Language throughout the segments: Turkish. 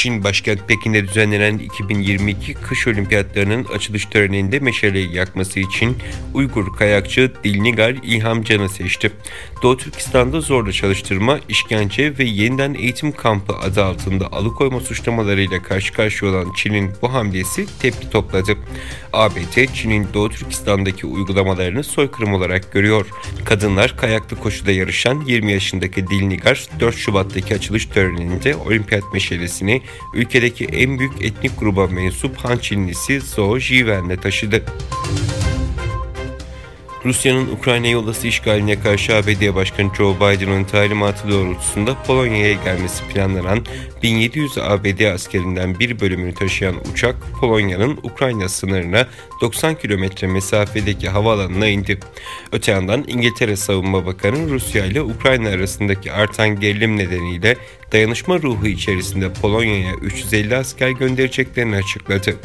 Çin başkent Pekin'de düzenlenen 2022 kış olimpiyatlarının açılış töreninde meşaleyi yakması için Uygur kayakçı Dilnigar İlhamcan'ı seçti. Doğu Türkistan'da zorla çalıştırma, işkence ve yeniden eğitim kampı adı altında alıkoyma suçlamalarıyla karşı karşıya olan Çin'in bu hamlesi tepki topladı. ABD, Çin'in Doğu Türkistan'daki uygulamalarını soykırım olarak görüyor. Kadınlar kayaklı koşuda yarışan 20 yaşındaki Dilnigar, 4 Şubat'taki açılış töreninde olimpiyat meşalesini ülkedeki en büyük etnik gruba mensup Han Çinlisi Zhou Jiwen'le taşıdı. Rusya'nın Ukrayna'ya olası işgaline karşı ABD Başkanı Joe Biden'ın talimatı doğrultusunda Polonya'ya gelmesi planlanan 1700 ABD askerinden bir bölümünü taşıyan uçak Polonya'nın Ukrayna sınırına 90 kilometre mesafedeki havaalanına indi. Öte yandan İngiltere Savunma Bakanı Rusya ile Ukrayna arasındaki artan gerilim nedeniyle dayanışma ruhu içerisinde Polonya'ya 350 asker göndereceklerini açıkladı.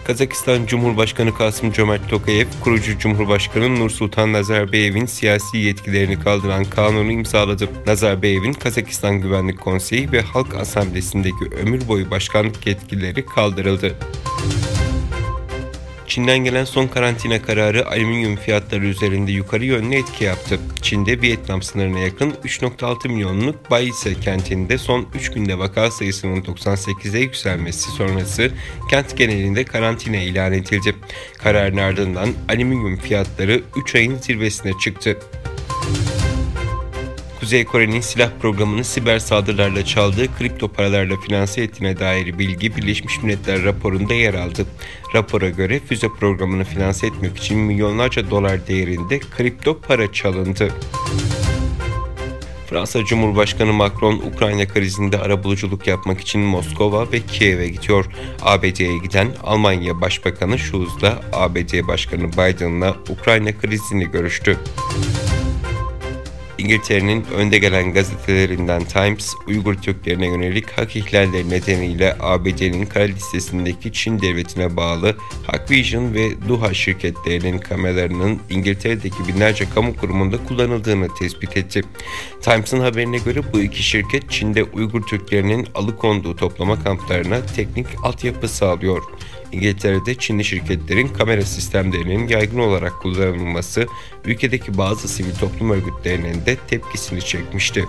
Kazakistan Cumhurbaşkanı Kasım-Cömert Tokayev, kurucu Cumhurbaşkanı Nursultan Nazarbayev'in siyasi yetkilerini kaldıran kanunu imzaladı. Nazarbayev'in Kazakistan Güvenlik Konseyi ve Halk Asamblesi'ndeki ömür boyu başkanlık yetkileri kaldırıldı. Çin'den gelen son karantina kararı alüminyum fiyatları üzerinde yukarı yönlü etki yaptı. Çin'de Vietnam sınırına yakın 3,6 milyonluk Baise kentinde son 3 günde vaka sayısının 98'e yükselmesi sonrası kent genelinde karantina ilan edildi. Kararın ardından alüminyum fiyatları 3 ayın zirvesine çıktı. Kuzey Kore'nin silah programını siber saldırılarla çaldığı kripto paralarla finanse ettiğine dair bilgi Birleşmiş Milletler raporunda yer aldı. Rapora göre füze programını finanse etmek için milyonlarca dolar değerinde kripto para çalındı. Fransa Cumhurbaşkanı Macron, Ukrayna krizinde arabuluculuk yapmak için Moskova ve Kiev'e gidiyor. ABD'ye giden Almanya Başbakanı Scholz'la ABD Başkanı Biden'la Ukrayna krizini görüştü. İngiltere'nin önde gelen gazetelerinden Times, Uygur Türklerine yönelik hak ihlalleri nedeniyle ABD'nin kara listesindeki Çin devletine bağlı Hikvision ve Duha şirketlerinin kameralarının İngiltere'deki binlerce kamu kurumunda kullanıldığını tespit etti. Times'ın haberine göre bu iki şirket Çin'de Uygur Türklerinin alıkonduğu toplama kamplarına teknik altyapı sağlıyor. İngiltere'de Çinli şirketlerin kamera sistemlerinin yaygın olarak kullanılması ülkedeki bazı sivil toplum örgütlerinin de tepkisini çekmişti.